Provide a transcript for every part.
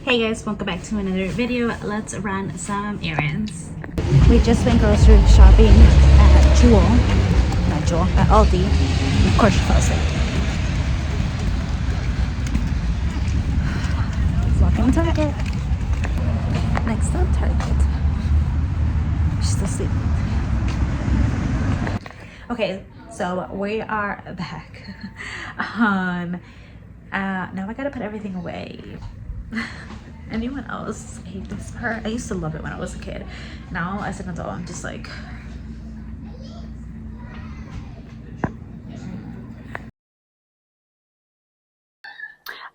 Hey guys, welcome back to another video. Let's run some errands. We just went grocery shopping at at Aldi. Of course, she fell asleep. Walking to Target. Next up, Target. She's still sleeping. Okay, so we are back. Now I gotta put everything away. Anyone else hate this part? I used to love it when I was a kid. Now as an adult, I'm just like,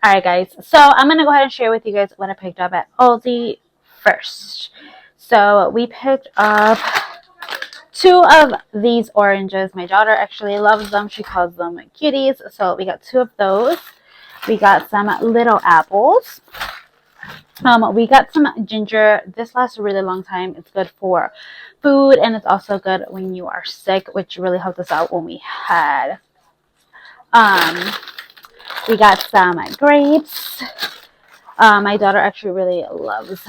Alright guys, so I'm going to go ahead and share with you guys what I picked up at Aldi first. So we picked up 2 of these oranges. My daughter actually loves them. She calls them cuties. So we got 2 of those. We got some little apples. We got some ginger. This lasts a really long time. It's good for food, and it's also good when you are sick, which really helped us out when we had we got some grapes. My daughter actually really loves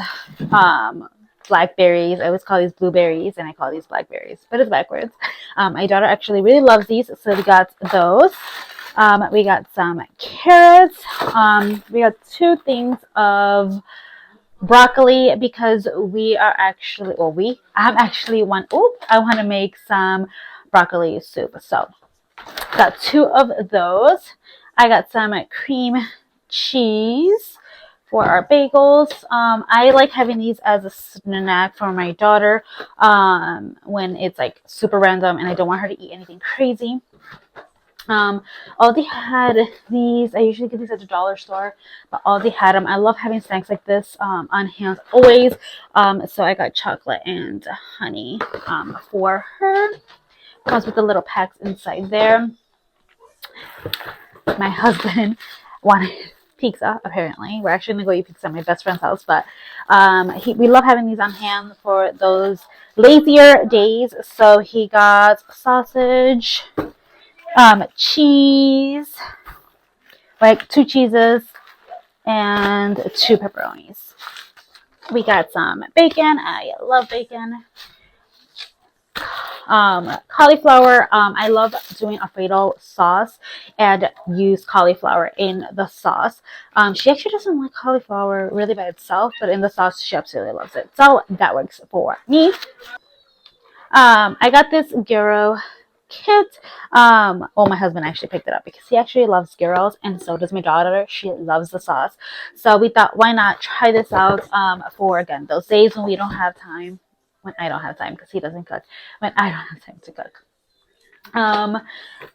blackberries. I always call these blueberries and I call these blackberries, but it's backwards. My daughter actually really loves these, so we got those. We got some carrots. We got 2 things of broccoli because we are actually, I want to make some broccoli soup. So got 2 of those. I got some cream cheese for our bagels. I like having these as a snack for my daughter when it's like super random and I don't want her to eat anything crazy. Aldi had these. I usually get these at the dollar store, but Aldi had them. I love having snacks like this on hand always. So I got chocolate and honey for her. Comes with the little packs inside there. My husband wanted pizza, apparently. We're actually gonna go eat pizza at my best friend's house, but we love having these on hand for those lazier days. So he got sausage, cheese, like 2 cheeses and 2 pepperonis. We got some bacon. I love bacon. Cauliflower. I love doing Alfredo sauce and use cauliflower in the sauce. She actually doesn't like cauliflower really by itself, but in the sauce she absolutely loves it. So that works for me. I got this gyro kit. My husband actually picked it up because he actually loves gyros, and so does my daughter. She loves the sauce. So we thought, why not try this out for, again, those days when we don't have time. When I don't have time because he doesn't cook. When I don't have time to cook.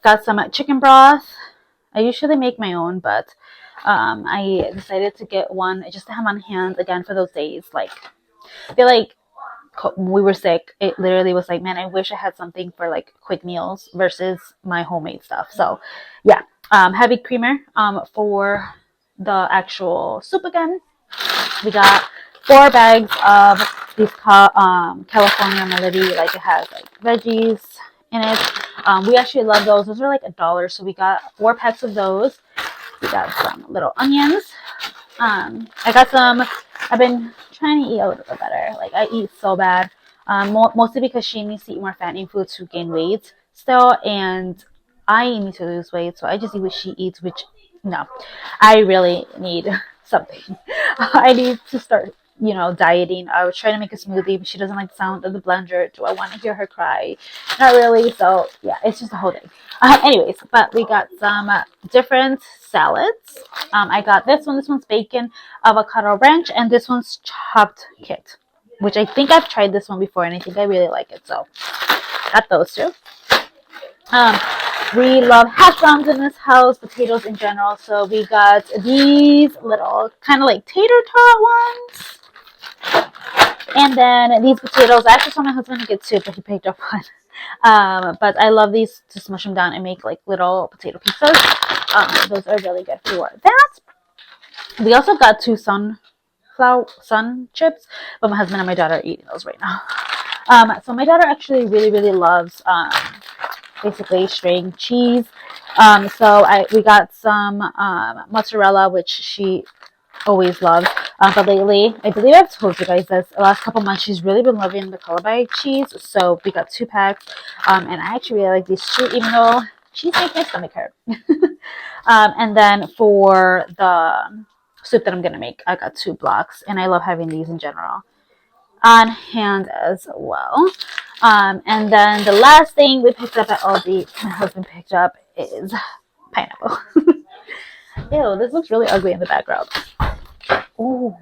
Got some chicken broth. I usually make my own, but I decided to get one just to have on hand again for those days. Like, I feel like when we were sick, it literally was like, man, I wish I had something for like quick meals versus my homemade stuff. So yeah, heavy creamer for the actual soup again. We got 4 bags of these California Melody, like it has like veggies in it. We actually love those. Those are like $1, so we got 4 packs of those. We got some little onions. I got some. I've been trying to eat a little bit better. Like, I eat so bad, mostly because she needs to eat more fattening food to gain weight still, and I need to lose weight, so I just eat what she eats, which, no, I really need something. I need to start, dieting. I was trying to make a smoothie, but she doesn't like the sound of the blender. Do I want to hear her cry? Not really. So yeah, it's just a whole thing. Anyways, but we got some different salads. I got this one. This one's bacon, avocado ranch, and this one's chopped kit, which I think I've tried this one before, and I think I really like it. So got those 2. We love hash browns in this house, potatoes in general. So we got these little kind of like tater tot ones. And then these potatoes, I actually told my husband to get 2, but he picked up 1. But I love these to smush them down and make like little potato pizzas. Those are really good for that. We also got 2 sun chips, but my husband and my daughter are eating those right now. So my daughter actually really, really loves basically string cheese. So we got some mozzarella, which she always loves. But lately, I believe I've told you guys this, the last couple months, she's really been loving the calabash cheese. So we got 2 packs. And I actually really like these too, even though cheese makes my stomach hurt. And then for the soup that I'm going to make, I got 2 blocks. And I love having these in general on hand as well. And then the last thing we picked up at Aldi, my husband picked up, is pineapple. Ew, this looks really ugly in the background. Ooh.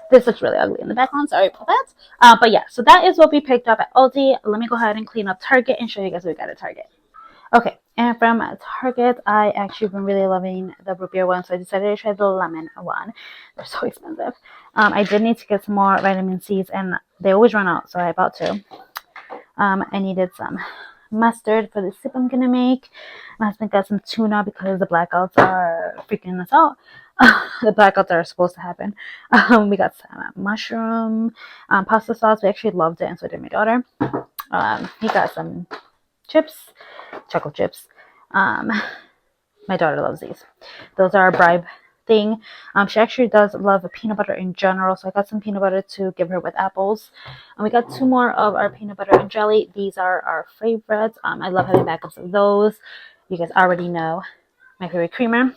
This looks really ugly in the background. Sorry about that. But yeah, so that is what we picked up at Aldi. Let me go ahead and clean up Target and show you guys what we got at Target. Okay, and from Target, I actually been really loving the root beer one, so I decided to try the lemon one. They're so expensive. I did need to get some more vitamin C's, and they always run out, so I bought 2. I needed some mustard for the soup I'm gonna make. My husband got some tuna because the blackouts are freaking us out. The blackouts are supposed to happen. We got some mushroom pasta sauce. We actually loved it, and so did my daughter. He got some chips, chocolate chips. My daughter loves these. Those are a bribe thing. She actually does love peanut butter in general, so I got some peanut butter to give her with apples. And we got 2 more of our peanut butter and jelly. These are our favorites. I love having backups of those. You guys already know my favorite creamer.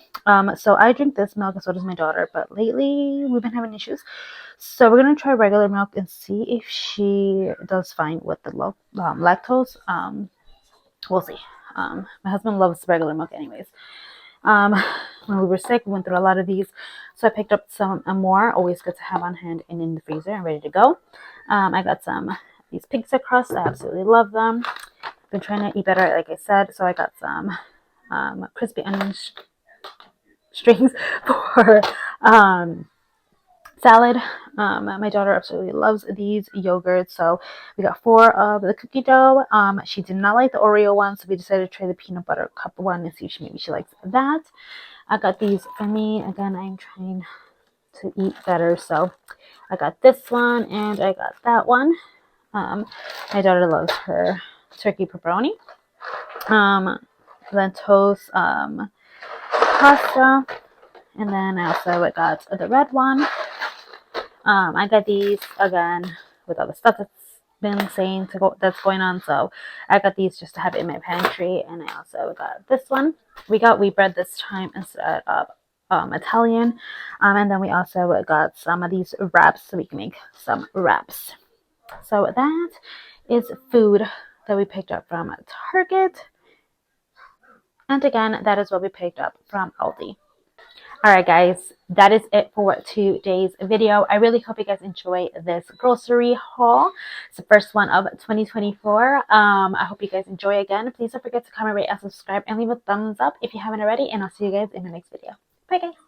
So I drink this milk, and so does my daughter, but lately we've been having issues. So we're gonna try regular milk and see if she does fine with the lactose. We'll see. My husband loves regular milk anyways. When we were sick, we went through a lot of these, so I picked up some more. Always good to have on hand and in the freezer and ready to go. I got these pizza crusts. I absolutely love them. Been trying to eat better, like I said, so I got some crispy onion strings for salad. My daughter absolutely loves these yogurts, so we got 4 of the cookie dough. She did not like the Oreo one, so we decided to try the peanut butter cup one and see if maybe she likes that. I got these for me. Again, I'm trying to eat better, so I got this one and I got that one. My daughter loves her turkey pepperoni. Then toast pasta, and then I also got the red one. I got these again with all the stuff that's been saying that's going on, so I got these just to have it in my pantry. And I also got this one. We got wheat bread this time instead of Italian, and then we also got some of these wraps so we can make some wraps. So that is food that we picked up from Target, and again, that is what we picked up from Aldi. Alright guys, that is it for today's video. I really hope you guys enjoy this grocery haul. It's the first one of 2024. I hope you guys enjoy again. Please don't forget to comment, rate, and subscribe, and leave a thumbs up if you haven't already. And I'll see you guys in the next video. Bye guys.